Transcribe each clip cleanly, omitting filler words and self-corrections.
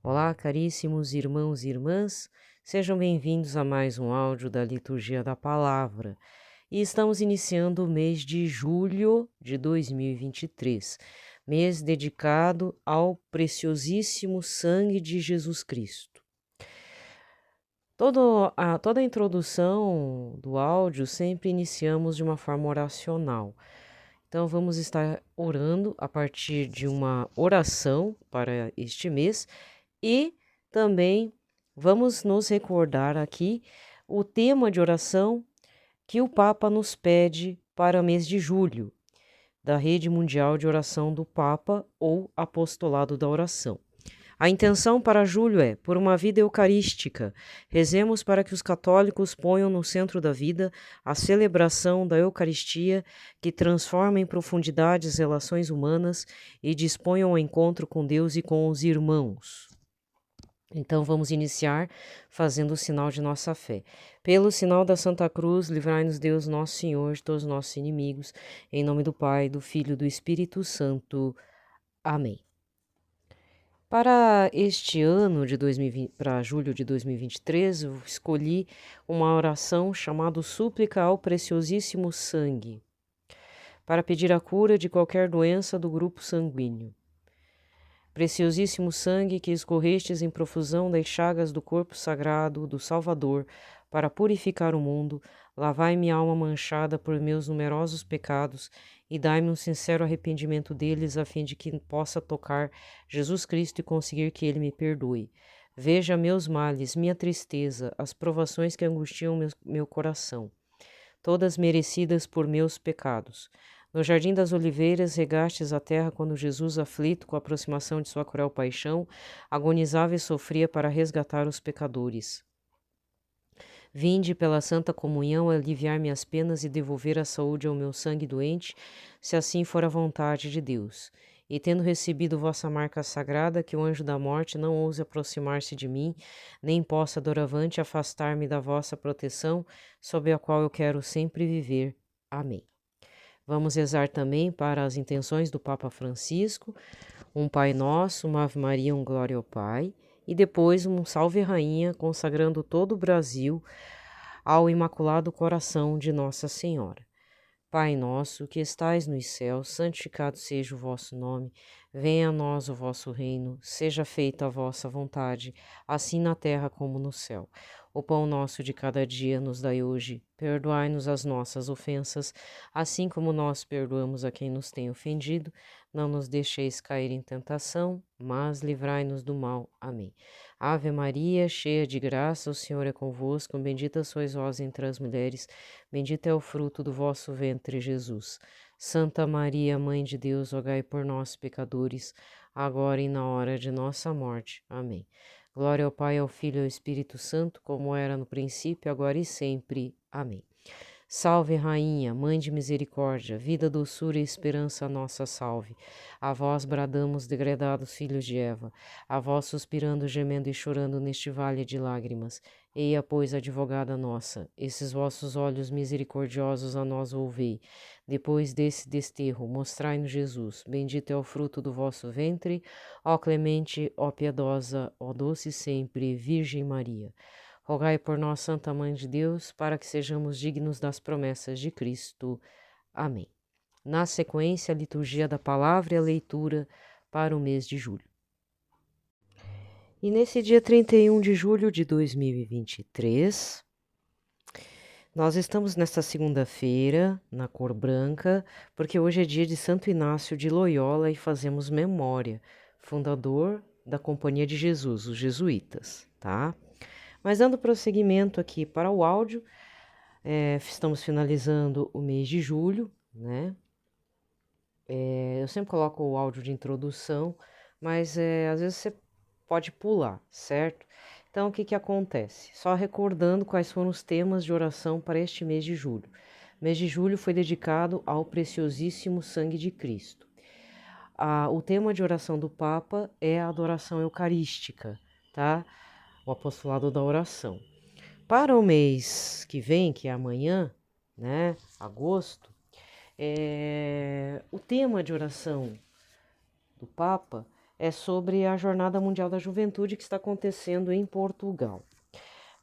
Olá, caríssimos irmãos e irmãs, sejam bem-vindos a mais um áudio da Liturgia da Palavra. E estamos iniciando o mês de julho de 2023, mês dedicado ao preciosíssimo sangue de Jesus Cristo. Toda a introdução do áudio sempre iniciamos de uma forma oracional. Então, vamos estar orando a partir de uma oração para este mês e também vamos nos recordar aqui o tema de oração que o Papa nos pede para o mês de julho, da Rede Mundial de Oração do Papa ou Apostolado da Oração. A intenção para julho é, por uma vida eucarística, rezemos para que os católicos ponham no centro da vida a celebração da Eucaristia, que transforma em profundidade as relações humanas e disponham ao encontro com Deus e com os irmãos. Então vamos iniciar fazendo o sinal de nossa fé. Pelo sinal da Santa Cruz, livrai-nos Deus nosso Senhor de todos os nossos inimigos, em nome do Pai, do Filho e do Espírito Santo. Amém. Para este ano de 2020, para julho de 2023, eu escolhi uma oração chamada Súplica ao Preciosíssimo Sangue, para pedir a cura de qualquer doença do grupo sanguíneo. Preciosíssimo sangue que escorrestes em profusão das chagas do corpo sagrado do Salvador, para purificar o mundo, lavai minha alma manchada por meus numerosos pecados e dai-me um sincero arrependimento deles, a fim de que possa tocar Jesus Cristo e conseguir que Ele me perdoe. Veja meus males, minha tristeza, as provações que angustiam meu coração, todas merecidas por meus pecados. No Jardim das Oliveiras, regastes a terra quando Jesus, aflito com a aproximação de sua cruel paixão, agonizava e sofria para resgatar os pecadores. Vinde pela Santa Comunhão aliviar minhas penas e devolver a saúde ao meu sangue doente, se assim for a vontade de Deus. E tendo recebido vossa marca sagrada, que o anjo da morte não ouse aproximar-se de mim, nem possa doravante afastar-me da vossa proteção, sob a qual eu quero sempre viver. Amém. Vamos rezar também para as intenções do Papa Francisco, um Pai Nosso, uma Ave Maria, um Glória ao Pai, e depois um Salve Rainha, consagrando todo o Brasil ao Imaculado Coração de Nossa Senhora. Pai nosso, que estais nos céus, santificado seja o vosso nome, venha a nós o vosso reino, seja feita a vossa vontade, assim na terra como no céu. O pão nosso de cada dia nos dai hoje, perdoai-nos as nossas ofensas, assim como nós perdoamos a quem nos tem ofendido, não nos deixeis cair em tentação, mas livrai-nos do mal. Amém. Ave Maria, cheia de graça, o Senhor é convosco, bendita sois vós entre as mulheres, bendito é o fruto do vosso ventre, Jesus. Santa Maria, Mãe de Deus, rogai por nós, pecadores, agora e na hora de nossa morte. Amém. Glória ao Pai, ao Filho e ao Espírito Santo, como era no princípio, agora e sempre. Amém. Salve, Rainha, Mãe de Misericórdia, vida, doçura e esperança nossa salve. A vós bradamos, degredados filhos de Eva, a vós suspirando, gemendo e chorando neste vale de lágrimas. Eia, pois, advogada nossa, esses vossos olhos misericordiosos a nós volvei. Depois desse desterro, mostrai-nos Jesus, bendito é o fruto do vosso ventre, ó clemente, ó piedosa, ó doce sempre, Virgem Maria. Rogai por nós, Santa Mãe de Deus, para que sejamos dignos das promessas de Cristo. Amém. Na sequência, a liturgia da palavra e a leitura para o mês de julho. E nesse dia 31 de julho de 2023, nós estamos nesta segunda-feira, na cor branca, porque hoje é dia de Santo Inácio de Loyola e fazemos memória, fundador da Companhia de Jesus, os jesuítas, tá? Mas dando prosseguimento aqui para o áudio, estamos finalizando o mês de julho, né? Eu sempre coloco o áudio de introdução, mas às vezes você pode pular, certo? Então, o que acontece? Só recordando quais foram os temas de oração para este mês de julho. O mês de julho foi dedicado ao preciosíssimo sangue de Cristo. O tema de oração do Papa é a adoração eucarística, tá? O apostolado da oração. Para o mês que vem, que é amanhã, né, agosto, o tema de oração do Papa é sobre a Jornada Mundial da Juventude que está acontecendo em Portugal.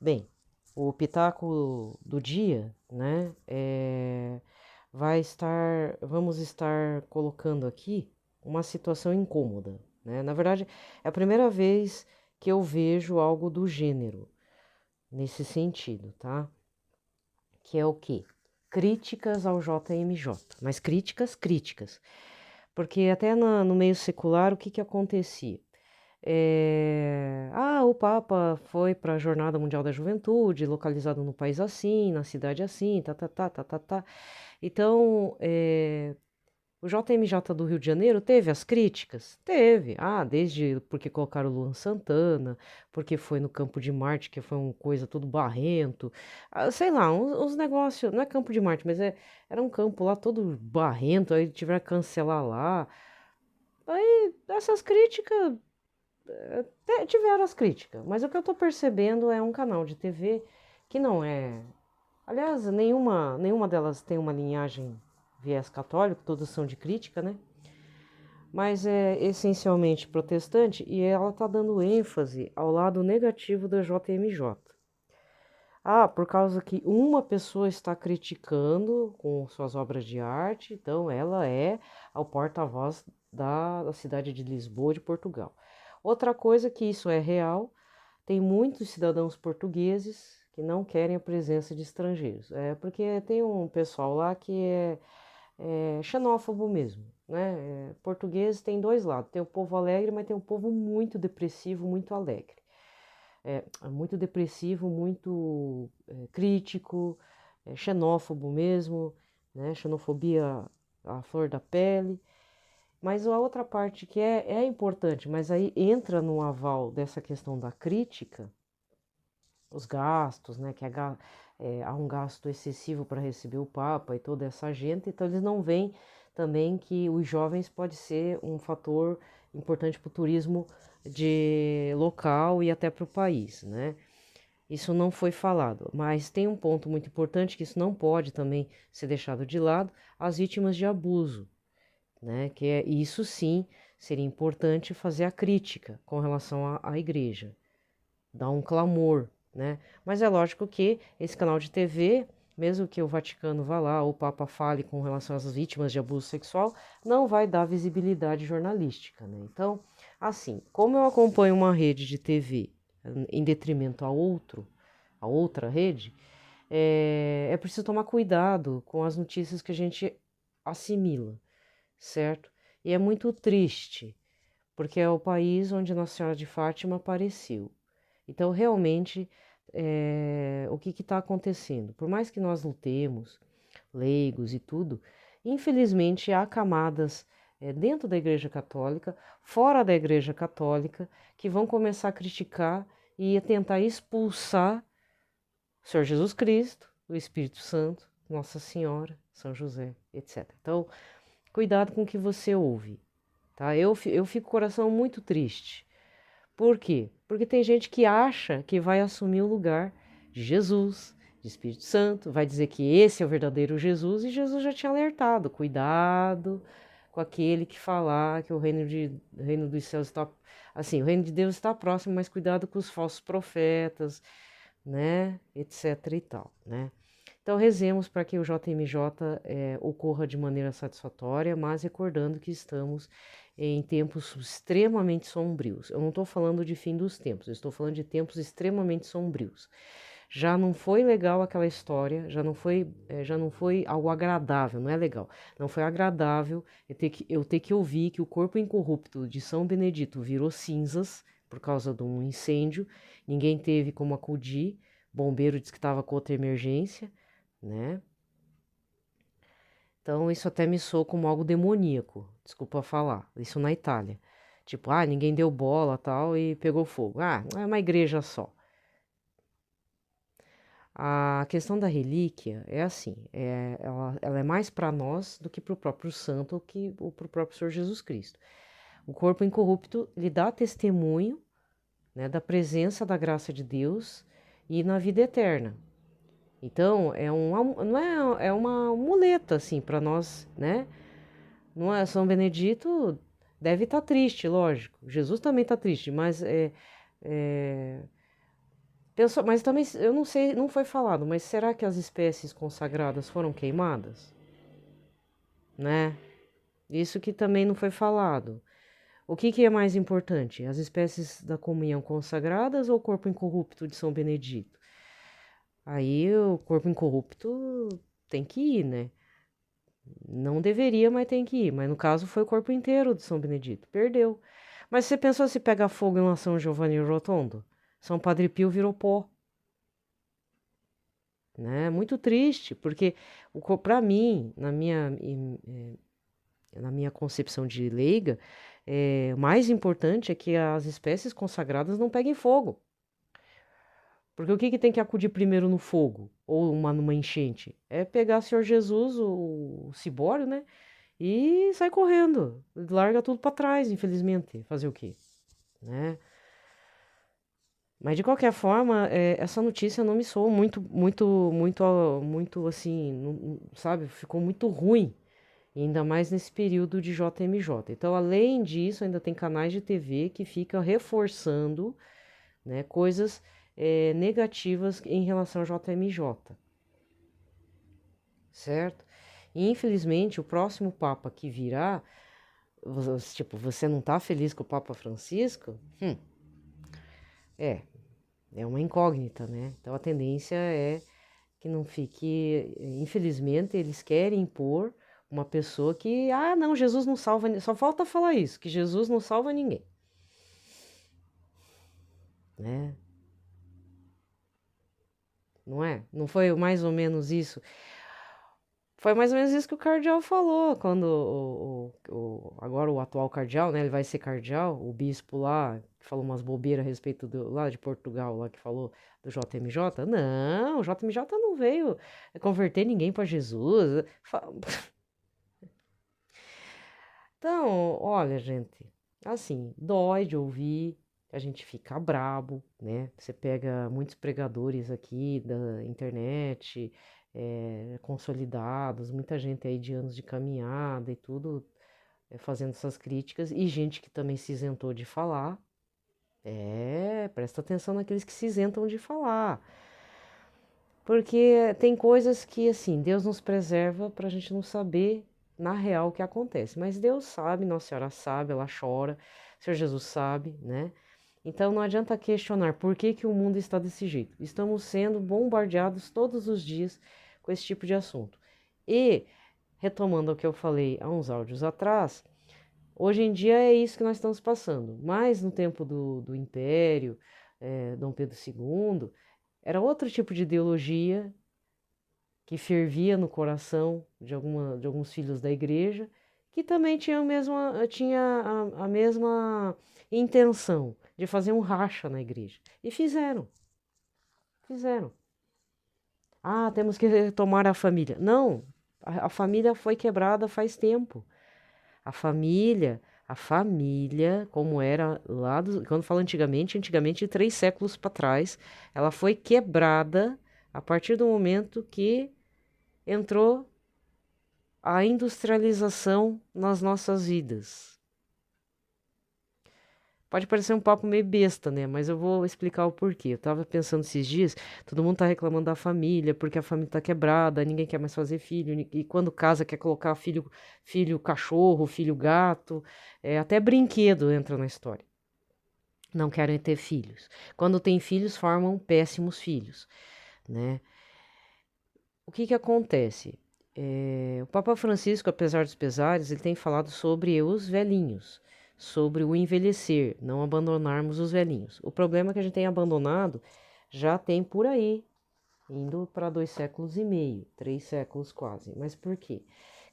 Bem, o pitaco do dia, né, vamos estar colocando aqui uma situação incômoda, né? Na verdade, é a primeira vez que eu vejo algo do gênero nesse sentido, tá? Que é o quê? Críticas ao JMJ, mas críticas, porque até no meio secular o que acontecia? O Papa foi para a Jornada Mundial da Juventude, localizado no país assim, na cidade assim, tá. Então, o JMJ do Rio de Janeiro teve as críticas? Teve. Desde porque colocaram o Luan Santana, porque foi no Campo de Marte, que foi uma coisa tudo barrento. Sei lá, uns negócios. Não é Campo de Marte, mas era um campo lá todo barrento, aí tiveram que cancelar lá. Aí essas críticas. Tiveram as críticas, mas o que eu tô percebendo é um canal de TV que não é. Aliás, nenhuma delas tem uma linhagem viés católico, todas são de crítica, né? Mas é essencialmente protestante e ela tá dando ênfase ao lado negativo da JMJ. Por causa que uma pessoa está criticando com suas obras de arte, então ela é o porta-voz da cidade de Lisboa, de Portugal. Outra coisa que isso é real, tem muitos cidadãos portugueses que não querem a presença de estrangeiros. Porque tem um pessoal lá que é xenófobo mesmo, né? Português tem dois lados, tem o povo alegre, mas tem um povo muito depressivo, muito alegre. Muito depressivo, muito crítico, xenófobo mesmo, né? Xenofobia à flor da pele. Mas a outra parte que é importante, mas aí entra no aval dessa questão da crítica, os gastos, né? Que há um gasto excessivo para receber o Papa e toda essa gente, então eles não veem também que os jovens pode ser um fator importante para o turismo de local e até para o país, né? Isso não foi falado, mas tem um ponto muito importante que isso não pode também ser deixado de lado, as vítimas de abuso, né? Isso sim seria importante fazer a crítica com relação à igreja, dar um clamor, né? Mas é lógico que esse canal de TV, mesmo que o Vaticano vá lá, ou o Papa fale com relação às vítimas de abuso sexual, não vai dar visibilidade jornalística, né? Então, assim, como eu acompanho uma rede de TV em detrimento a outra rede, é preciso tomar cuidado com as notícias que a gente assimila, certo? E é muito triste, porque é o país onde Nossa Senhora de Fátima apareceu. Então, realmente, o que está acontecendo? Por mais que nós lutemos, leigos e tudo, infelizmente há camadas dentro da Igreja Católica, fora da Igreja Católica, que vão começar a criticar e a tentar expulsar o Senhor Jesus Cristo, o Espírito Santo, Nossa Senhora, São José, etc. Então, cuidado com o que você ouve, tá? Eu fico com o coração muito triste. Por quê? Porque tem gente que acha que vai assumir o lugar de Jesus, de Espírito Santo, vai dizer que esse é o verdadeiro Jesus, e Jesus já tinha alertado: cuidado com aquele que falar que o reino dos céus está, assim, o reino de Deus está próximo, mas cuidado com os falsos profetas, né, etc e tal, né? Então rezemos para que o JMJ ocorra de maneira satisfatória, mas recordando que estamos em tempos extremamente sombrios. Eu não estou falando de fim dos tempos, eu estou falando de tempos extremamente sombrios. Já não foi legal aquela história, já não foi algo agradável, não é legal. Não foi agradável eu ter que ouvir que o corpo incorrupto de São Benedito virou cinzas por causa de um incêndio, ninguém teve como acudir, bombeiro disse que estava com outra emergência, né? Então isso até me soa como algo demoníaco, desculpa falar, isso na Itália. Tipo, ninguém deu bola tal e pegou fogo. É uma igreja só. A questão da relíquia é assim, ela é mais para nós do que para o próprio santo ou para o próprio Senhor Jesus Cristo. O corpo incorrupto lhe dá testemunho, né, da presença da graça de Deus e na vida eterna. Então, é uma muleta, assim, para nós, né? Não é São Benedito, Deve estar triste, lógico. Jesus também está triste, mas mas também eu não sei, não foi falado, mas será que as espécies consagradas foram queimadas? Né? Isso que também não foi falado. O que é mais importante? As espécies da comunhão consagradas ou o corpo incorrupto de São Benedito? Aí o corpo incorrupto tem que ir, né? Não deveria, mas tem que ir. Mas no caso foi o corpo inteiro de São Benedito. Perdeu. Mas você pensou se pegar fogo em São Giovanni Rotondo? São Padre Pio virou pó. Né? Muito triste, porque para mim, na minha concepção de leiga, o mais importante é que as espécies consagradas não peguem fogo. Porque o que tem que acudir primeiro no fogo? Ou numa enchente? É pegar o Senhor Jesus, o cibório, né? E sai correndo. Larga tudo para trás, infelizmente. Fazer o quê? Né? Mas de qualquer forma, essa notícia não me soou muito assim, sabe? Ficou muito ruim. E ainda mais nesse período de JMJ. Então, além disso, ainda tem canais de TV que ficam reforçando, né, coisas negativas em relação ao JMJ. Certo? E, infelizmente, o próximo Papa que virá, tipo, você não tá feliz com o Papa Francisco? É uma incógnita, né? Então, a tendência é que não fique... Infelizmente, eles querem impor uma pessoa que... Ah, não, Jesus não salva... Só falta falar isso, que Jesus não salva ninguém. Né? Não é? Não foi mais ou menos isso? Foi mais ou menos isso que o cardeal falou, quando agora o atual cardeal, né, ele vai ser cardeal, o bispo lá, que falou umas bobeiras a respeito lá de Portugal, lá que falou do JMJ. Não, o JMJ não veio converter ninguém para Jesus. Então, olha, gente, assim, dói de ouvir, a gente fica brabo, né? Você pega muitos pregadores aqui da internet, consolidados, muita gente aí de anos de caminhada e tudo, fazendo essas críticas, e gente que também se isentou de falar. Presta atenção naqueles que se isentam de falar. Porque tem coisas que, assim, Deus nos preserva para a gente não saber na real o que acontece. Mas Deus sabe, Nossa Senhora sabe, ela chora, o Senhor Jesus sabe, né? Então não adianta questionar por que que o mundo está desse jeito. Estamos sendo bombardeados todos os dias com esse tipo de assunto. E, retomando o que eu falei há uns áudios atrás, hoje em dia é isso que nós estamos passando. Mas no tempo do Império, Dom Pedro II, era outro tipo de ideologia que fervia no coração de alguns filhos da igreja, que também tinha a mesma intenção de fazer um racha na igreja. E fizeram. Ah, temos que retomar a família. Não, a família foi quebrada faz tempo. A família, como era quando fala antigamente, 3 séculos para trás, ela foi quebrada a partir do momento que entrou a industrialização nas nossas vidas. Pode parecer um papo meio besta, né? Mas eu vou explicar o porquê. Eu tava pensando esses dias, todo mundo tá reclamando da família, porque a família tá quebrada, ninguém quer mais fazer filho, e quando casa quer colocar filho cachorro, filho gato, até brinquedo entra na história. Não querem ter filhos. Quando tem filhos, formam péssimos filhos, né? O que acontece? O Papa Francisco, apesar dos pesares, ele tem falado sobre os velhinhos, sobre o envelhecer, não abandonarmos os velhinhos. O problema é que a gente tem abandonado já tem por aí, indo para 2,5 séculos, 3 séculos quase. Mas por quê?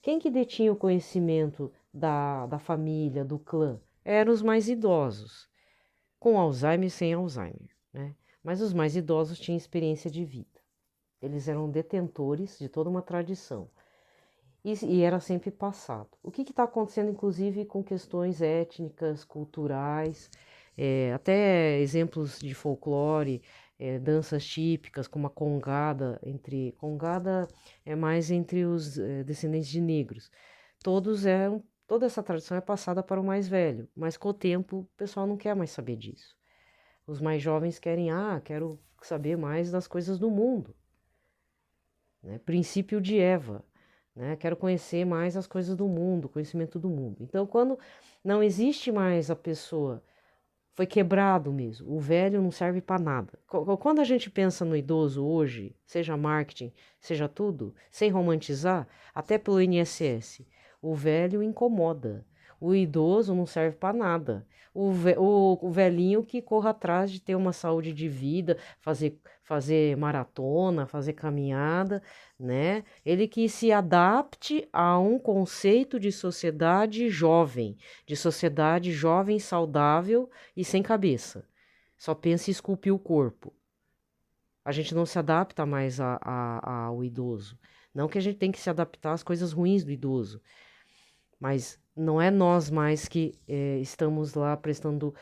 Quem que detinha o conhecimento da família, do clã? Eram os mais idosos, com Alzheimer e sem Alzheimer, né? Mas os mais idosos tinham experiência de vida. Eles eram detentores de toda uma tradição. E era sempre passado. O que está acontecendo, inclusive, com questões étnicas, culturais, até exemplos de folclore, danças típicas, como a congada. Congada é mais entre os descendentes de negros. Todos eram Toda essa tradição é passada para o mais velho, mas com o tempo o pessoal não quer mais saber disso. Os mais jovens querem, quero saber mais das coisas do mundo, né? Princípio de Eva, né? Quero conhecer mais as coisas do mundo, conhecimento do mundo. Então, quando não existe mais a pessoa, foi quebrado mesmo, o velho não serve para nada. Quando a gente pensa no idoso hoje, seja marketing, seja tudo, sem romantizar, até pelo INSS, o velho incomoda. O idoso não serve para nada. O velhinho que corra atrás de ter uma saúde de vida, fazer maratona, fazer caminhada, né? Ele que se adapte a um conceito de sociedade jovem, saudável e sem cabeça. Só pensa em esculpir o corpo. A gente não se adapta mais ao idoso. Não que a gente tem que se adaptar às coisas ruins do idoso, mas não é nós mais que estamos lá prestando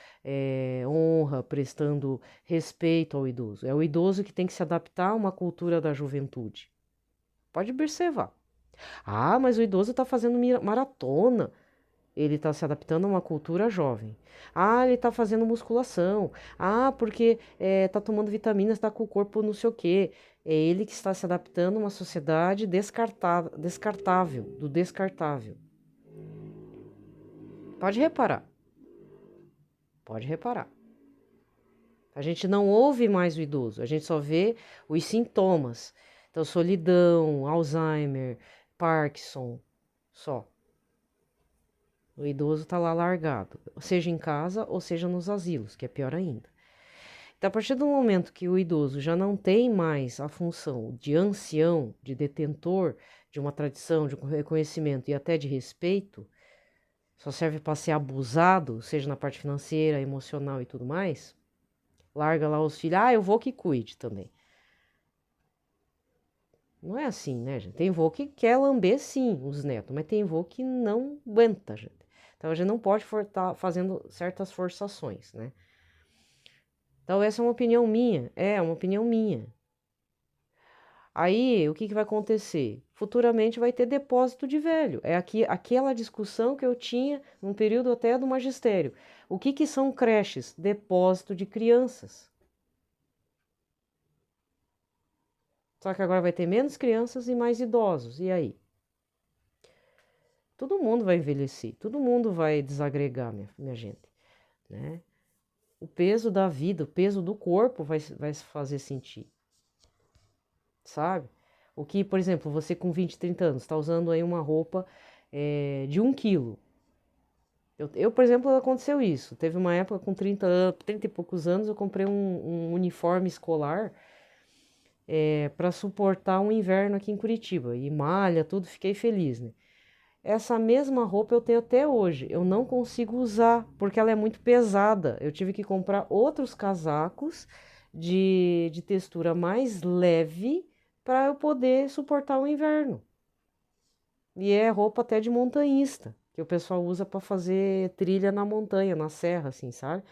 honra, prestando respeito ao idoso. É o idoso que tem que se adaptar a uma cultura da juventude. Pode observar. Mas o idoso está fazendo maratona. Ele está se adaptando a uma cultura jovem. Ele está fazendo musculação. Porque está tomando vitaminas, está com o corpo não sei o quê. É ele que está se adaptando a uma sociedade descartável, do descartável. Pode reparar. Pode reparar. A gente não ouve mais o idoso, a gente só vê os sintomas. Então, solidão, Alzheimer, Parkinson, só. O idoso está lá largado, seja em casa ou seja nos asilos, que é pior ainda. Então, a partir do momento que o idoso já não tem mais a função de ancião, de detentor de uma tradição, de um reconhecimento e até de respeito, só serve para ser abusado, seja na parte financeira, emocional e tudo mais, larga lá os filhos, eu vou que cuide também. Não é assim, né, gente? Tem vô que quer lamber, sim, os netos, mas tem vô que não aguenta, gente. Então, a gente não pode estar fazendo certas forçações, né? Então, essa é uma opinião minha. É uma opinião minha. Aí, o que vai acontecer? Futuramente vai ter depósito de velho. É aquela discussão que eu tinha num período até do magistério. O que são creches? Depósito de crianças. Só que agora vai ter menos crianças e mais idosos. E aí? Todo mundo vai envelhecer, todo mundo vai desagregar, minha gente, né? O peso da vida, o peso do corpo vai se fazer sentir, sabe? O que, por exemplo, você com 20, 30 anos está usando aí uma roupa de 1 quilo. Eu, por exemplo, aconteceu isso. Teve uma época com 30 e poucos anos, eu comprei um uniforme escolar para suportar um inverno aqui em Curitiba. E malha, tudo, fiquei feliz, né? Essa mesma roupa eu tenho até hoje. Eu não consigo usar porque ela é muito pesada. Eu tive que comprar outros casacos de textura mais leve para eu poder suportar o inverno. E é roupa até de montanhista, que o pessoal usa para fazer trilha na montanha, na serra, assim, sabe?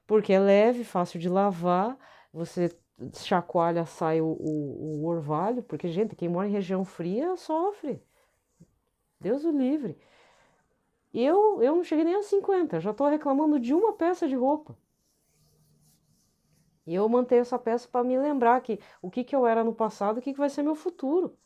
Porque é leve, fácil de lavar, você chacoalha, sai o orvalho, porque, gente, quem mora em região fria sofre. Deus o livre. Eu não cheguei nem a 50, já estou reclamando de uma peça de roupa. E eu mantenho essa peça para me lembrar que o que eu era no passado, o que vai ser meu futuro.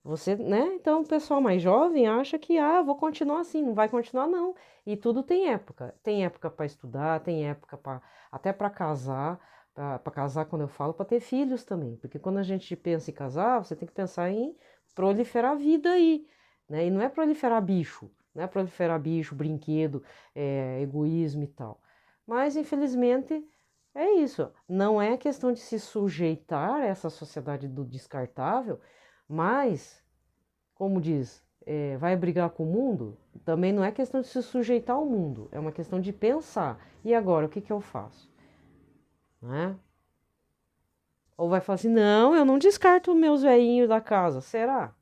Você, né? Então, o pessoal mais jovem acha que, vou continuar assim, não vai continuar não. E tudo tem época. Tem época para estudar, tem época até para casar, para casar quando eu falo, para ter filhos também. Porque quando a gente pensa em casar, você tem que pensar em proliferar a vida aí, né? E não é proliferar bicho, não é proliferar bicho, brinquedo, egoísmo e tal. Mas, infelizmente, é isso. Não é questão de se sujeitar a essa sociedade do descartável, mas, como diz, vai brigar com o mundo? Também não é questão de se sujeitar ao mundo, é uma questão de pensar. E agora, o que eu faço? Né? Ou vai falar assim, não, eu não descarto meus velhinhos da casa. Será?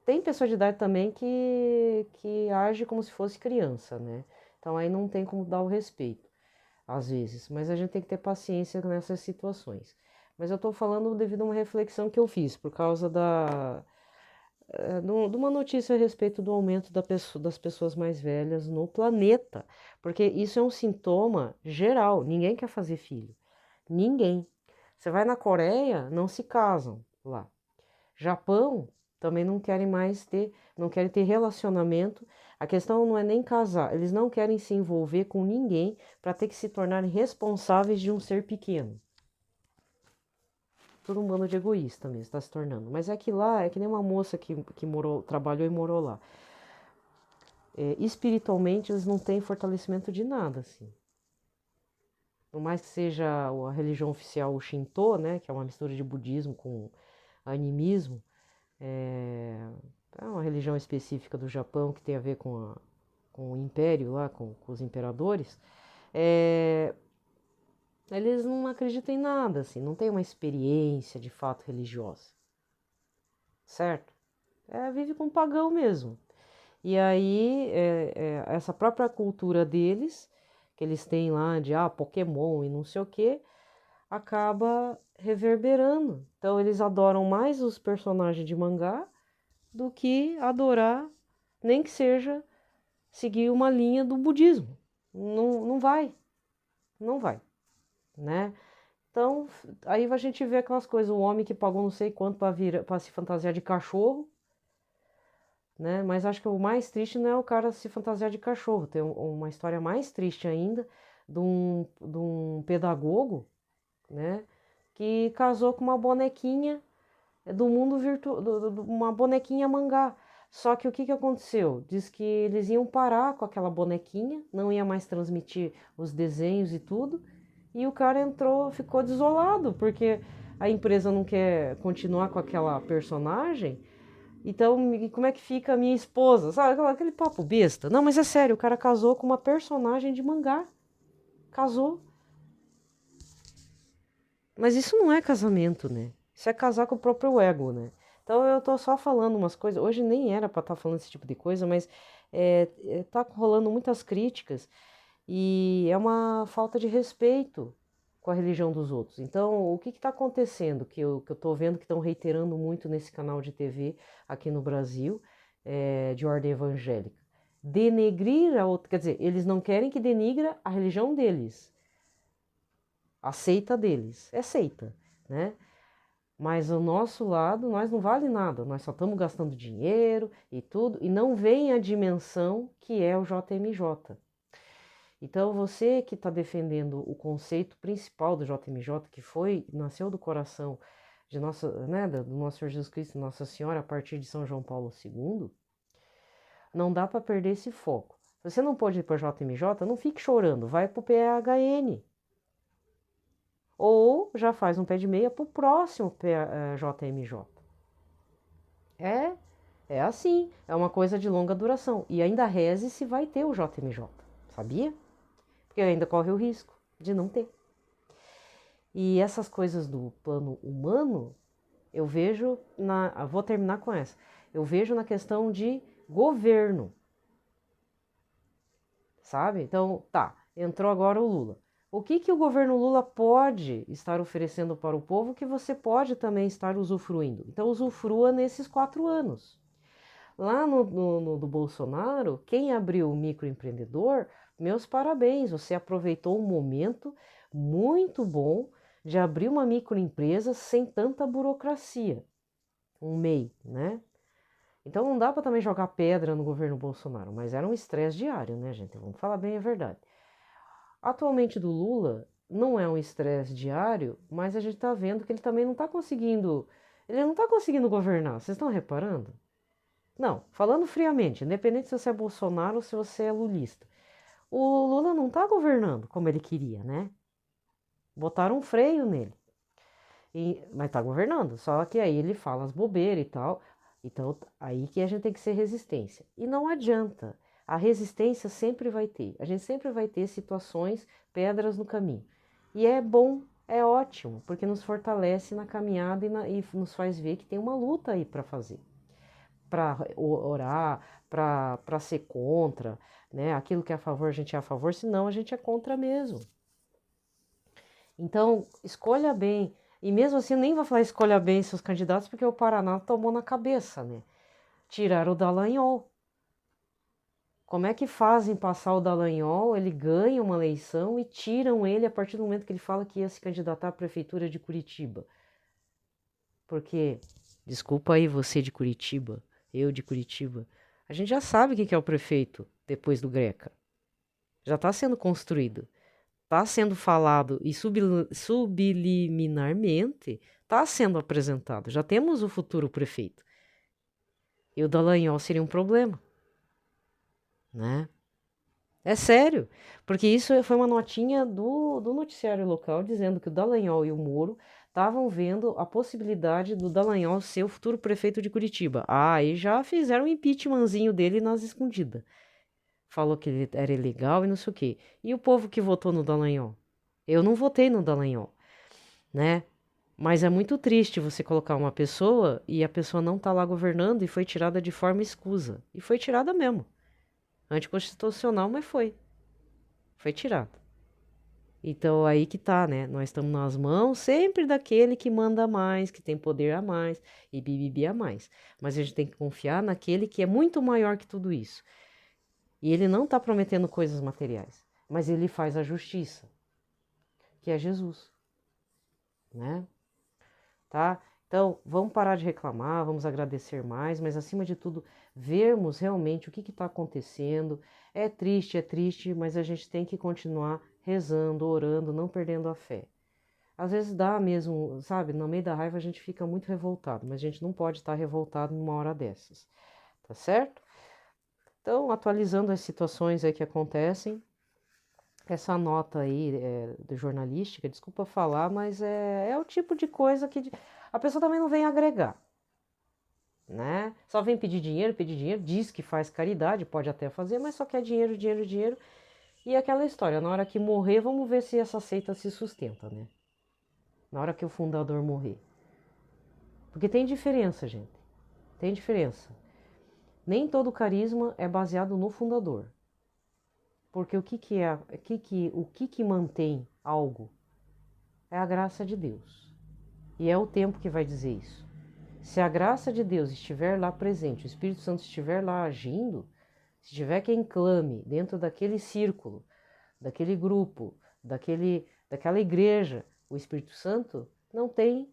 Tem pessoa de idade também que age como se fosse criança, né? Então aí não tem como dar o respeito, às vezes. Mas a gente tem que ter paciência nessas situações. Mas eu estou falando devido a uma reflexão que eu fiz, por causa de uma notícia a respeito do aumento das pessoas mais velhas no planeta. Porque isso é um sintoma geral. Ninguém quer fazer filho. Ninguém. Você vai na Coreia, não se casam lá. Japão também não querem ter relacionamento. A questão não é nem casar, eles não querem se envolver com ninguém para ter que se tornarem responsáveis de um ser pequeno. Todo um bando de egoísta mesmo, está se tornando. Mas é que lá, é que nem uma moça que morou, trabalhou e morou lá. Espiritualmente, eles não têm fortalecimento de nada, assim. Por mais que seja a religião oficial o Shinto, né, que é uma mistura de budismo com animismo, é uma religião específica do Japão que tem a ver com o império lá, com os imperadores, eles não acreditam em nada, assim, não tem uma experiência de fato religiosa, certo? Vive com pagão mesmo. E aí, essa própria cultura deles, que eles têm lá de Pokémon e não sei o que, acaba reverberando. Então, eles adoram mais os personagens de mangá do que adorar, nem que seja seguir uma linha do budismo. Não vai, não vai, né? Então, aí a gente vê aquelas coisas, o homem que pagou não sei quanto para se fantasiar de cachorro, né? Mas acho que o mais triste não é o cara se fantasiar de cachorro. Tem uma história mais triste ainda de um pedagogo, né? Que casou com uma bonequinha do mundo virtual, uma bonequinha mangá. Só que o que aconteceu? Diz que eles iam parar com aquela bonequinha, não ia mais transmitir os desenhos e tudo, e o cara ficou desolado, porque a empresa não quer continuar com aquela personagem. Então, como é que fica a minha esposa? Sabe, aquele papo besta. Não, mas é sério, o cara casou com uma personagem de mangá. Casou. Mas isso não é casamento, né? Isso é casar com o próprio ego, né? Então eu tô só falando umas coisas. Hoje nem era pra estar falando esse tipo de coisa, mas tá rolando muitas críticas e é uma falta de respeito com a religião dos outros. Então, o que está acontecendo? Que eu tô vendo que estão reiterando muito nesse canal de TV aqui no Brasil, de ordem evangélica. Denegrir a outra, quer dizer, eles não querem que denigra a religião deles, a seita deles, é seita, né? Mas o nosso lado, nós não vale nada, nós só estamos gastando dinheiro e tudo, e não vem a dimensão que é o JMJ. Então, você que está defendendo o conceito principal do JMJ, que nasceu do coração de do nosso Senhor Jesus Cristo, Nossa Senhora, a partir de São João Paulo II, não dá para perder esse foco. Se você não pode ir para o JMJ, não fique chorando, vai para o PHN. Ou já faz um pé de meia para o próximo JMJ. É assim, é uma coisa de longa duração. E ainda reze se vai ter o JMJ, sabia? Porque ainda corre o risco de não ter. E essas coisas do plano humano, eu vejo vou terminar com essa. Eu vejo na questão de governo. Sabe? Então, entrou agora o Lula. O que o governo Lula pode estar oferecendo para o povo que você pode também estar usufruindo? Então, usufrua nesses 4 anos. Lá no do Bolsonaro, quem abriu o microempreendedor, meus parabéns, você aproveitou um momento muito bom de abrir uma microempresa sem tanta burocracia, um MEI, né? Então não dá para também jogar pedra no governo Bolsonaro, mas era um estresse diário, né, gente? Vamos falar bem a verdade. Atualmente do Lula não é um estresse diário, mas a gente está vendo que ele também não está conseguindo governar. Vocês estão reparando? Não, falando friamente, independente se você é Bolsonaro ou se você é lulista, o Lula não está governando como ele queria, né? Botaram um freio nele. Mas está governando, só que aí ele fala as bobeiras e tal. Então, aí que a gente tem que ser resistência. E não adianta, a resistência sempre vai ter. A gente sempre vai ter situações, pedras no caminho. E é bom, é ótimo, porque nos fortalece na caminhada e nos faz ver que tem uma luta aí para fazer. Para orar, para ser contra, né? Aquilo que é a favor, a gente é a favor, senão a gente é contra mesmo. Então, escolha bem. E mesmo assim, eu nem vou falar escolha bem seus candidatos, porque o Paraná tomou na cabeça, né? Tiraram o Dallagnol. Como é que fazem passar o Dallagnol? Ele ganha uma eleição e tiram ele a partir do momento que ele fala que ia se candidatar à prefeitura de Curitiba. Porque, desculpa aí você de Curitiba, eu de Curitiba, a gente já sabe quem que é o prefeito depois do Greca. Já está sendo construído. Está sendo falado e subliminarmente está sendo apresentado. Já temos o futuro prefeito. E o Dallagnol seria um problema, né? É sério, porque isso foi uma notinha do noticiário local dizendo que o Dallagnol e o Moro estavam vendo a possibilidade do Dallagnol ser o futuro prefeito de Curitiba. Ah, e já fizeram um impeachmentzinho dele nas escondidas. Falou que ele era ilegal e não sei o quê. E o povo que votou no Dallagnol? Eu não votei no Dallagnol, né? Mas é muito triste você colocar uma pessoa e a pessoa não tá lá governando e foi tirada de forma escusa. E foi tirada mesmo. Anticonstitucional, mas foi. Foi tirado. Então aí que tá, né? Nós estamos nas mãos sempre daquele que manda mais, que tem poder a mais e bibibi a mais. Mas a gente tem que confiar naquele que é muito maior que tudo isso. E ele não tá prometendo coisas materiais, mas ele faz a justiça, que é Jesus, né? Tá? Então, vamos parar de reclamar, vamos agradecer mais, mas acima de tudo, vermos realmente o que está acontecendo. É triste, mas a gente tem que continuar rezando, orando, não perdendo a fé. Às vezes dá mesmo, sabe, no meio da raiva a gente fica muito revoltado, mas a gente não pode estar revoltado numa hora dessas, tá certo? Então, atualizando as situações aí que acontecem, essa nota aí de jornalística, desculpa falar, mas é o tipo de coisa que a pessoa também não vem agregar, né? Só vem pedir dinheiro, diz que faz caridade, pode até fazer, mas só quer dinheiro, dinheiro, dinheiro. E aquela história, na hora que morrer, vamos ver se essa seita se sustenta, né? Na hora que o fundador morrer. Porque tem diferença, gente. Tem diferença. Nem todo carisma é baseado no fundador. Porque o que mantém algo é a graça de Deus. E é o tempo que vai dizer isso. Se a graça de Deus estiver lá presente, o Espírito Santo estiver lá agindo, se tiver quem clame dentro daquele círculo, daquele grupo, daquela igreja, o Espírito Santo não tem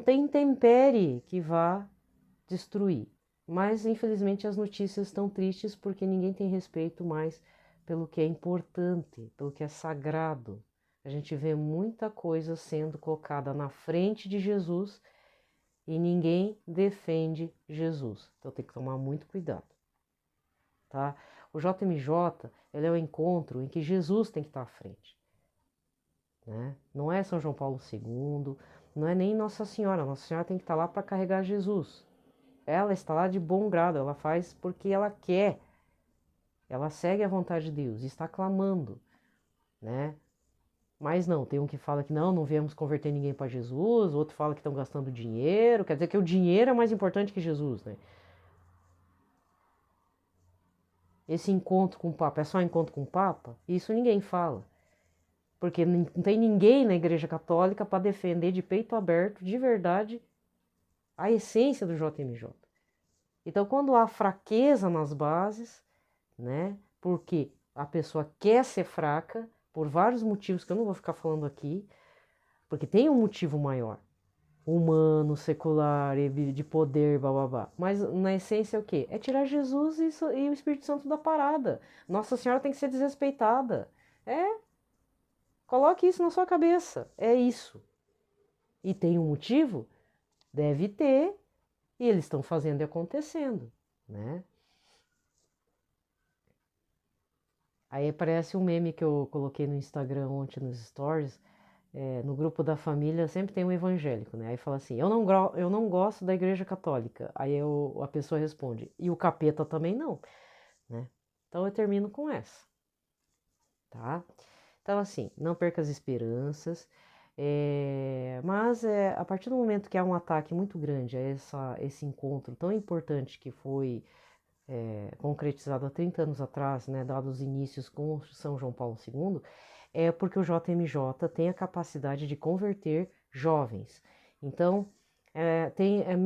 intempérie que vá destruir. Mas infelizmente as notícias estão tristes porque ninguém tem respeito mais pelo que é importante, pelo que é sagrado. A gente vê muita coisa sendo colocada na frente de Jesus e ninguém defende Jesus. Então tem que tomar muito cuidado, tá? O JMJ, ele é o encontro em que Jesus tem que estar à frente, né? Não é São João Paulo II, não é nem Nossa Senhora. Nossa Senhora tem que estar lá para carregar Jesus. Ela está lá de bom grado, ela faz porque ela quer. Ela segue a vontade de Deus, está clamando, né? Mas não, tem um que fala que não viemos converter ninguém para Jesus, outro fala que estão gastando dinheiro, quer dizer que o dinheiro é mais importante que Jesus, né? Esse encontro com o Papa é só encontro com o Papa? Isso ninguém fala. Porque não tem ninguém na Igreja Católica para defender de peito aberto, de verdade, a essência do JMJ. Então, quando há fraqueza nas bases, né? Porque a pessoa quer ser fraca, por vários motivos que eu não vou ficar falando aqui, porque tem um motivo maior, humano, secular, de poder, bababá. Mas na essência é o quê? É tirar Jesus e o Espírito Santo da parada. Nossa Senhora tem que ser desrespeitada. Coloque isso na sua cabeça. É isso. E tem um motivo? Deve ter. E eles estão fazendo e acontecendo, né? Aí aparece um meme que eu coloquei no Instagram ontem nos stories, no grupo da família sempre tem um evangélico, né? Aí fala assim, eu não gosto da igreja católica. Aí a pessoa responde, e o capeta também não, né? Então eu termino com essa, tá? Então assim, não perca as esperanças, mas a partir do momento que há um ataque muito grande a esse encontro tão importante que foi concretizado há 30 anos atrás, né, dados os inícios com São João Paulo II, é porque o JMJ tem a capacidade de converter jovens. Então, tem a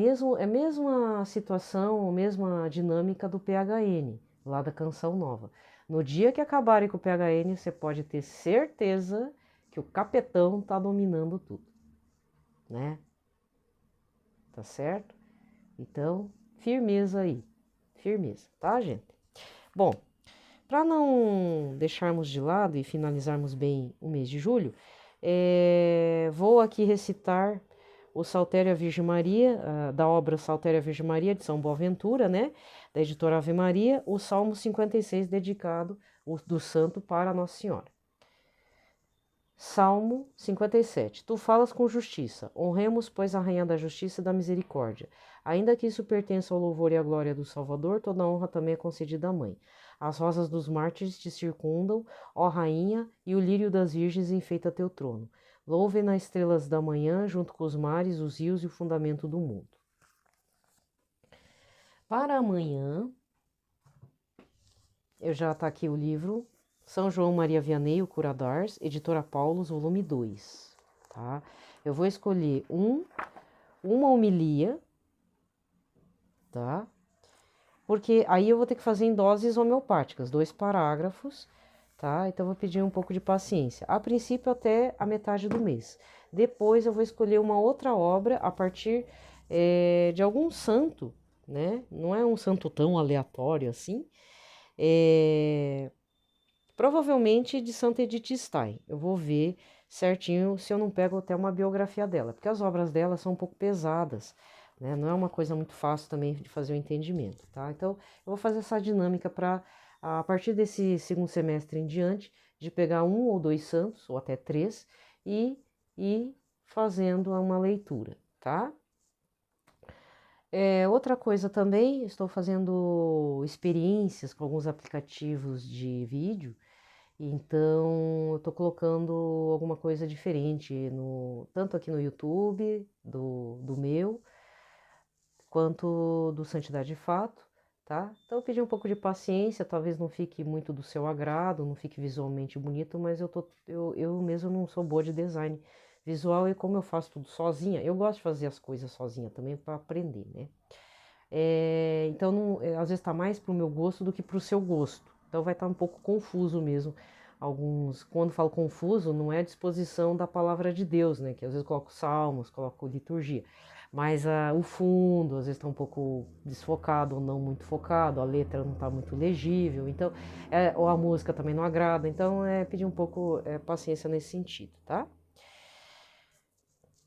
mesma situação, a mesma dinâmica do PHN, lá da Canção Nova. No dia que acabarem com o PHN, você pode ter certeza que o capetão está dominando tudo, né? Tá certo? Então, firmeza aí, firmeza, tá, gente? Bom, para não deixarmos de lado e finalizarmos bem o mês de julho, vou aqui recitar o Saltério à Virgem Maria, da obra Saltério à Virgem Maria, de São Boaventura, né? Da editora Ave Maria, o Salmo 56, dedicado do santo para Nossa Senhora. Salmo 57. Tu falas com justiça. Honremos, pois, a Rainha da Justiça e da Misericórdia. Ainda que isso pertença ao louvor e à glória do Salvador, toda honra também é concedida à Mãe. As rosas dos mártires te circundam, ó Rainha, e o lírio das virgens enfeita teu trono. Louvem nas estrelas da manhã, junto com os mares, os rios e o fundamento do mundo. Para amanhã, eu já tá aqui o livro São João Maria Vianney, o Cura d'Ars, editora Paulus, volume 2, tá? Eu vou escolher uma homilia, tá? Porque aí eu vou ter que fazer em doses homeopáticas, 2 parágrafos, tá? Então eu vou pedir um pouco de paciência. A princípio até a metade do mês. Depois eu vou escolher uma outra obra a partir de algum santo, né? Não é um santo tão aleatório assim. Provavelmente de Santa Edith Stein. Eu vou ver certinho se eu não pego até uma biografia dela, porque as obras dela são um pouco pesadas, né? Não é uma coisa muito fácil também de fazer o entendimento, tá? Então, eu vou fazer essa dinâmica para, a partir desse segundo semestre em diante, de pegar 1 ou 2 santos, ou até 3, e ir fazendo uma leitura, tá? Outra coisa também, estou fazendo experiências com alguns aplicativos de vídeo, então eu estou colocando alguma coisa diferente, tanto aqui no YouTube, do meu, quanto do Santidade de Fato, tá? Então eu pedi um pouco de paciência, talvez não fique muito do seu agrado, não fique visualmente bonito, mas eu mesmo não sou boa de design visual e como eu faço tudo sozinha, eu gosto de fazer as coisas sozinha também para aprender, né? Então, às vezes está mais para o meu gosto do que para o seu gosto. Então vai estar um pouco confuso mesmo. Quando falo confuso, não é a disposição da palavra de Deus, né? Que às vezes coloco salmos, coloco liturgia. Mas o fundo, às vezes está um pouco desfocado ou não muito focado, a letra não está muito legível, então, ou a música também não agrada. Então, pedir um pouco paciência nesse sentido, tá?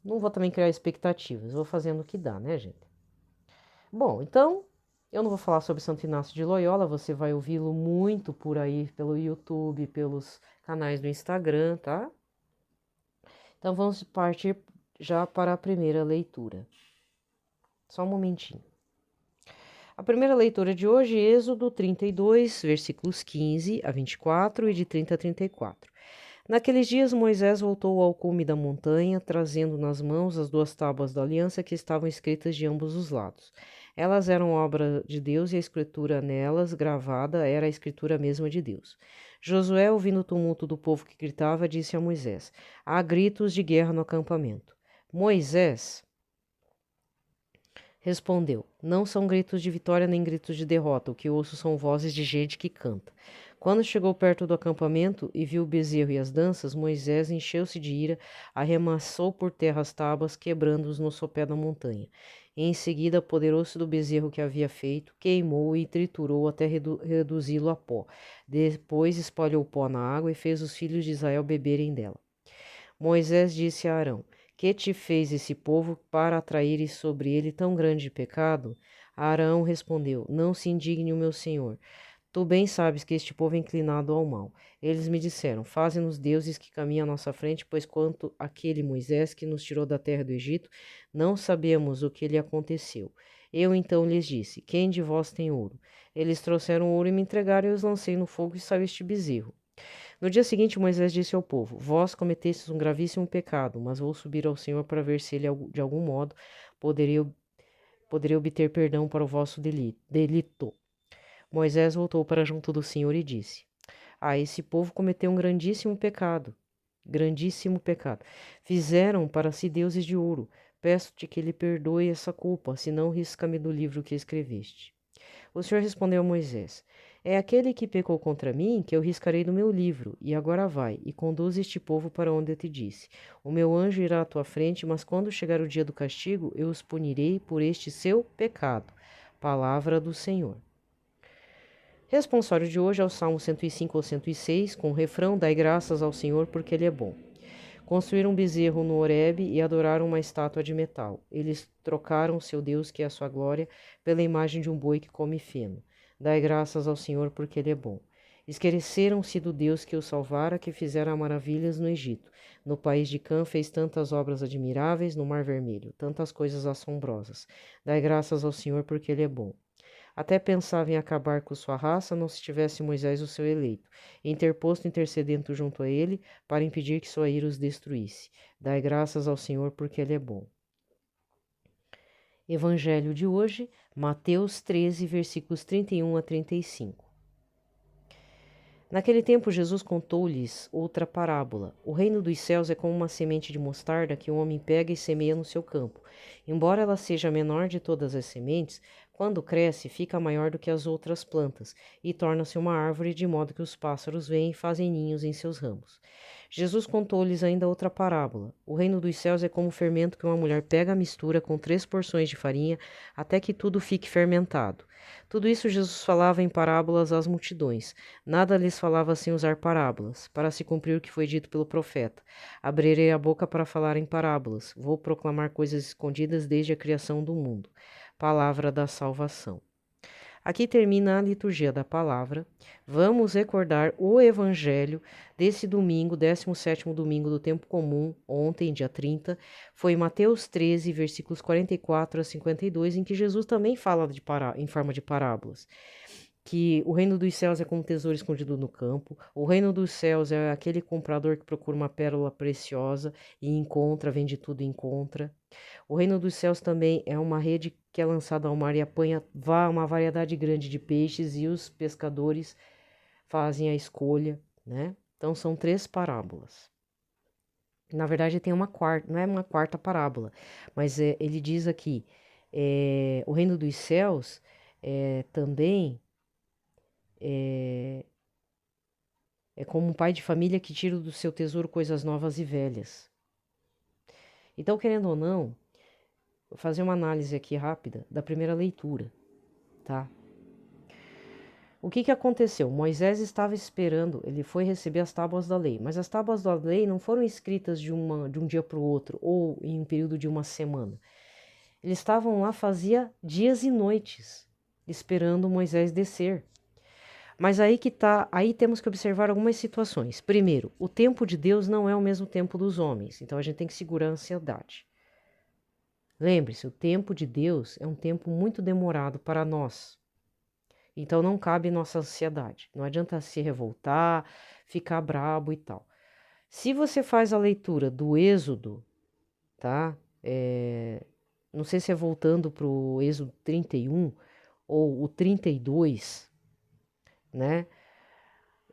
Não vou também criar expectativas, vou fazendo o que dá, né, gente? Bom, então, eu não vou falar sobre Santo Inácio de Loyola, você vai ouvi-lo muito por aí, pelo YouTube, pelos canais do Instagram, tá? Então, vamos partir já para a primeira leitura. Só um momentinho. A primeira leitura de hoje, Êxodo 32, versículos 15 a 24 e de 30 a 34. Naqueles dias, Moisés voltou ao cume da montanha, trazendo nas mãos as 2 tábuas da aliança que estavam escritas de ambos os lados. Elas eram obra de Deus e a escritura nelas gravada era a escritura mesma de Deus. Josué, ouvindo o tumulto do povo que gritava, disse a Moisés: há gritos de guerra no acampamento. Moisés respondeu: não são gritos de vitória nem gritos de derrota, o que ouço são vozes de gente que canta. Quando chegou perto do acampamento e viu o bezerro e as danças, Moisés encheu-se de ira, arremessou por terra as tábuas, quebrando-os no sopé da montanha. Em seguida, apoderou-se do bezerro que havia feito, queimou e triturou até reduzi-lo a pó. Depois espalhou o pó na água e fez os filhos de Israel beberem dela. Moisés disse a Arão: que te fez esse povo para atraíres sobre ele tão grande pecado? Arão respondeu: não se indigne o meu senhor. Tu bem sabes que este povo é inclinado ao mal. Eles me disseram: faze-nos deuses que caminhem à nossa frente, pois quanto àquele Moisés que nos tirou da terra do Egito, não sabemos o que lhe aconteceu. Eu então lhes disse: quem de vós tem ouro? Eles trouxeram ouro e me entregaram, e eu os lancei no fogo e saiu este bezerro. No dia seguinte, Moisés disse ao povo: vós cometestes um gravíssimo pecado, mas vou subir ao Senhor para ver se ele, de algum modo, poderia obter perdão para o vosso delito. Moisés voltou para junto do Senhor e disse: esse povo cometeu um grandíssimo pecado. grandíssimo pecado. Fizeram para si deuses de ouro. Peço-te que lhe perdoe essa culpa, senão risca-me do livro que escreveste. O Senhor respondeu a Moisés: É aquele que pecou contra mim que eu riscarei do meu livro. E agora vai, e conduz este povo para onde eu te disse. O meu anjo irá à tua frente, mas quando chegar o dia do castigo, eu os punirei por este seu pecado. Palavra do Senhor. Responsório de hoje é o Salmo 105 ou 106, com o refrão: Dai graças ao Senhor porque Ele é bom. Construíram um bezerro no Horebe e adoraram uma estátua de metal. Eles trocaram seu Deus, que é a sua glória, pela imagem de um boi que come feno. Dai graças ao Senhor porque Ele é bom. Esqueceram-se do Deus que os salvara, que fizera maravilhas no Egito. No país de Cã fez tantas obras admiráveis, no Mar Vermelho, tantas coisas assombrosas. Dai graças ao Senhor porque Ele é bom. Até pensava em acabar com sua raça, não se tivesse Moisés o seu eleito, interposto intercedendo junto a ele, para impedir que sua ira os destruísse. Dai graças ao Senhor, porque Ele é bom. Evangelho de hoje, Mateus 13, versículos 31 a 35. Naquele tempo, Jesus contou-lhes outra parábola. O reino dos céus é como uma semente de mostarda que um homem pega e semeia no seu campo. Embora ela seja a menor de todas as sementes, quando cresce, fica maior do que as outras plantas e torna-se uma árvore, de modo que os pássaros vêm e fazem ninhos em seus ramos. Jesus contou-lhes ainda outra parábola. O reino dos céus é como o fermento que uma mulher pega a mistura com 3 porções de farinha até que tudo fique fermentado. Tudo isso Jesus falava em parábolas às multidões. Nada lhes falava sem usar parábolas, para se cumprir o que foi dito pelo profeta. Abrirei a boca para falar em parábolas. Vou proclamar coisas escondidas desde a criação do mundo. Palavra da salvação. Aqui termina a liturgia da palavra. Vamos recordar o evangelho desse domingo, 17º domingo do tempo comum, ontem, dia 30. Foi Mateus 13, versículos 44 a 52, em que Jesus também fala em forma de parábolas. Que o reino dos céus é como um tesouro escondido no campo. O reino dos céus é aquele comprador que procura uma pérola preciosa e encontra, vende tudo e encontra. O reino dos céus também é uma rede que é lançada ao mar e apanha uma variedade grande de peixes e os pescadores fazem a escolha, né? Então são 3 parábolas. Na verdade tem uma quarta, não é uma quarta parábola, mas ele diz aqui, o reino dos céus também é como um pai de família que tira do seu tesouro coisas novas e velhas. Então, querendo ou não, vou fazer uma análise aqui rápida da primeira leitura, tá? O que aconteceu? Moisés estava esperando, ele foi receber as tábuas da lei, mas as tábuas da lei não foram escritas de um dia para o outro ou em um período de uma semana. Eles estavam lá fazia dias e noites esperando Moisés descer. Mas aí temos que observar algumas situações. Primeiro, o tempo de Deus não é o mesmo tempo dos homens, então a gente tem que segurar a ansiedade. Lembre-se, o tempo de Deus é um tempo muito demorado para nós. Então não cabe nossa ansiedade. Não adianta se revoltar, ficar brabo e tal. Se você faz a leitura do Êxodo, tá? Não sei se é voltando para o Êxodo 31 ou o 32, né?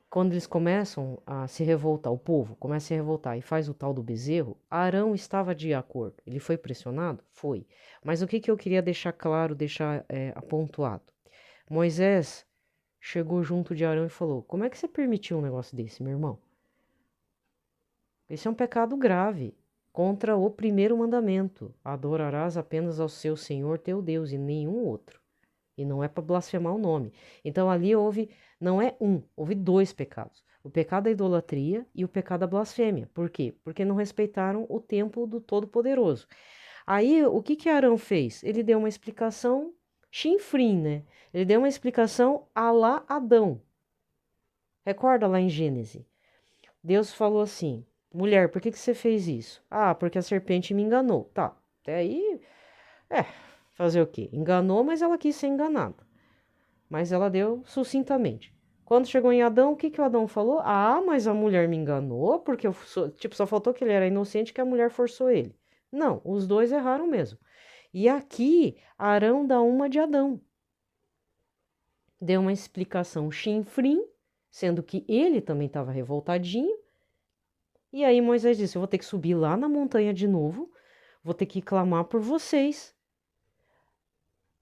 Quando eles começam a se revoltar, o povo começa a se revoltar e faz o tal do bezerro, Arão estava de acordo. Ele foi pressionado? Foi. Mas o que eu queria deixar claro, deixar apontado? Moisés chegou junto de Arão e falou: como é que você permitiu um negócio desse, meu irmão? Esse é um pecado grave contra o primeiro mandamento. Adorarás apenas ao seu Senhor teu Deus e nenhum outro. E não é para blasfemar o nome. Então ali houve 2 pecados. O pecado da idolatria e o pecado da blasfêmia. Por quê? Porque não respeitaram o templo do Todo-Poderoso. Aí o que Arão fez? Ele deu uma explicação chinfrim, né? Ele deu uma explicação à lá Adão. Recorda lá em Gênesis? Deus falou assim: mulher, por que você fez isso? Ah, porque a serpente me enganou. Tá, até aí, fazer o quê? Enganou, mas ela quis ser enganada. Mas ela deu sucintamente. Quando chegou em Adão, o que o Adão falou? Ah, mas a mulher me enganou, porque só faltou que ele era inocente, que a mulher forçou ele. Não, os 2 erraram mesmo. E aqui, Arão dá uma de Adão. Deu uma explicação chinfrim, sendo que ele também estava revoltadinho, E aí Moisés disse: eu vou ter que subir lá na montanha de novo, vou ter que clamar por vocês.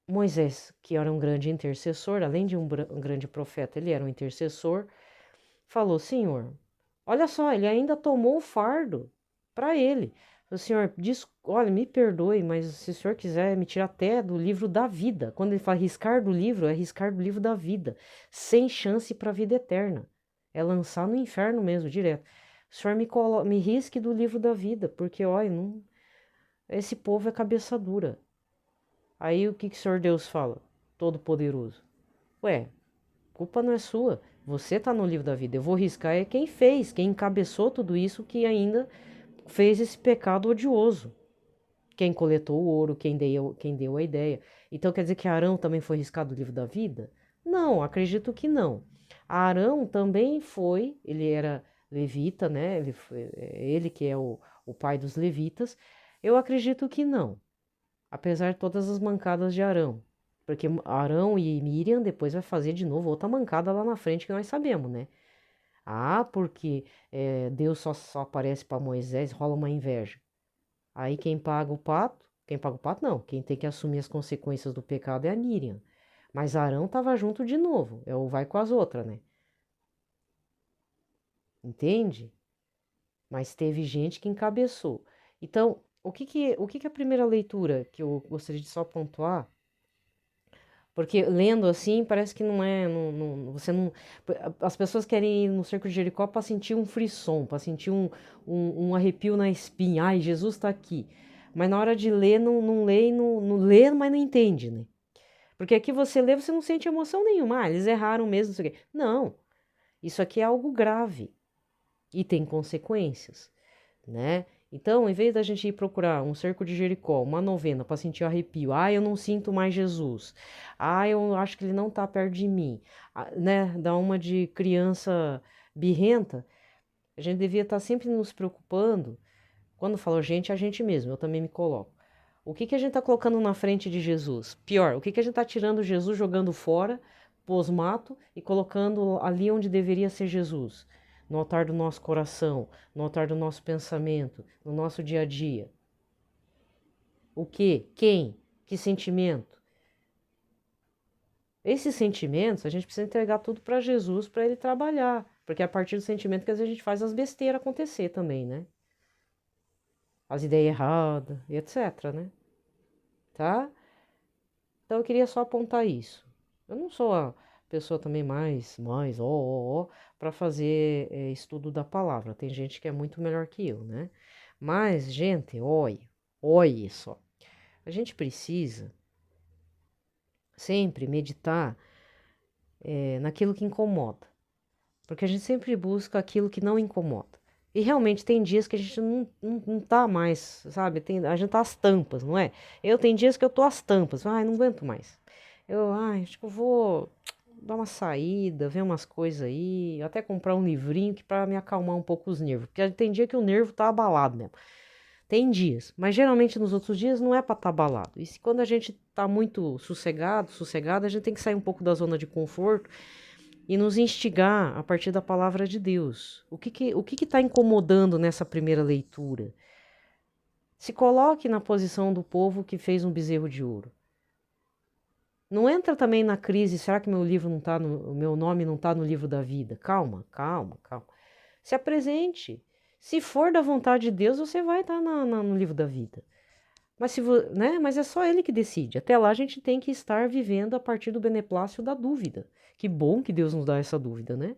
Moisés, que era um grande intercessor, além de um grande profeta, ele era um intercessor, falou: Senhor, olha só, ele ainda tomou o fardo para ele. O Senhor diz: olha, me perdoe, mas se o Senhor quiser me tirar até do livro da vida, quando ele fala riscar do livro, é riscar do livro da vida, sem chance para a vida eterna. É lançar no inferno mesmo, direto. O Senhor me risque do livro da vida, porque, olha, não... esse povo é cabeça dura. Aí o que o Senhor Deus fala? Todo-Poderoso. Ué, culpa não é sua. Você está no livro da vida. Eu vou riscar é quem fez, quem encabeçou tudo isso, que ainda fez esse pecado odioso. Quem coletou o ouro, quem deu a ideia. Então quer dizer que Arão também foi riscado do livro da vida? Não, acredito que não. Arão também foi, ele era levita, né? Ele que é o pai dos levitas. Eu acredito que não, apesar de todas as mancadas de Arão. Porque Arão e Miriam depois vai fazer de novo outra mancada lá na frente que nós sabemos, né? Ah, porque Deus só aparece para Moisés, rola uma inveja. Aí quem paga o pato não, quem tem que assumir as consequências do pecado é a Miriam. Mas Arão estava junto de novo, é o vai com as outras, né? Entende? Mas teve gente que encabeçou. Então, o que a primeira leitura que eu gostaria de só pontuar, porque lendo assim parece que não é, você não, as pessoas querem ir no cerco de Jericó para sentir um frisson, para sentir um arrepio na espinha. Ai, Jesus está aqui. Mas na hora de ler, não lê, não lê, mas não entende, né? Porque aqui você lê, você não sente emoção nenhuma. Ah, eles erraram mesmo, não sei o quê. Não, isso aqui é algo grave e tem consequências, né? Então, em vez da gente ir procurar um cerco de Jericó, uma novena para sentir arrepio, ah, eu não sinto mais Jesus, ah, eu acho que ele não está perto de mim, né? Dá uma de criança birrenta, a gente devia estar sempre nos preocupando. Quando falo gente, é a gente mesmo, eu também me coloco. O que a gente está colocando na frente de Jesus? Pior, o que a gente está tirando Jesus, jogando fora, pós-mato, e colocando ali onde deveria ser Jesus? No altar do nosso coração, no altar do nosso pensamento, no nosso dia a dia. O que? Quem? Que sentimento? Esses sentimentos, a gente precisa entregar tudo para Jesus, para ele trabalhar. Porque é a partir do sentimento que às vezes a gente faz as besteiras acontecer também, né? As ideias erradas, e etc, né? Tá? Então eu queria só apontar isso. Eu não sou a pessoa também para fazer estudo da palavra. Tem gente que é muito melhor que eu, né? Mas, gente, olhe só. A gente precisa sempre meditar naquilo que incomoda. Porque a gente sempre busca aquilo que não incomoda. E realmente tem dias que a gente não tá mais, sabe? A gente tá às tampas, não é? Tem dias que eu tô às tampas. Ai, não aguento mais. Acho que eu vou dar uma saída, ver umas coisas aí, até comprar um livrinho que para me acalmar um pouco os nervos. Porque tem dia que o nervo tá abalado mesmo. Tem dias, mas geralmente nos outros dias não é para estar abalado. E quando a gente tá muito sossegado, a gente tem que sair um pouco da zona de conforto e nos instigar a partir da palavra de Deus. O que está incomodando nessa primeira leitura? Se coloque na posição do povo que fez um bezerro de ouro. Não entra também na crise, será que o meu nome não está no livro da vida? Calma. Se apresente. Se for da vontade de Deus, você vai estar no livro da vida. Mas é só ele que decide. Até lá a gente tem que estar vivendo a partir do beneplácito da dúvida. Que bom que Deus nos dá essa dúvida, né?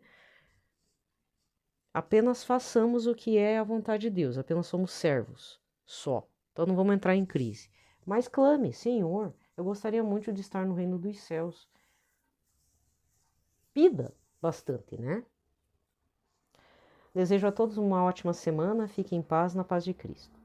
Apenas façamos o que é a vontade de Deus. Apenas somos servos. Só. Então não vamos entrar em crise. Mas clame, Senhor, eu gostaria muito de estar no reino dos céus. Pida bastante, né? Desejo a todos uma ótima semana. Fiquem em paz, na paz de Cristo.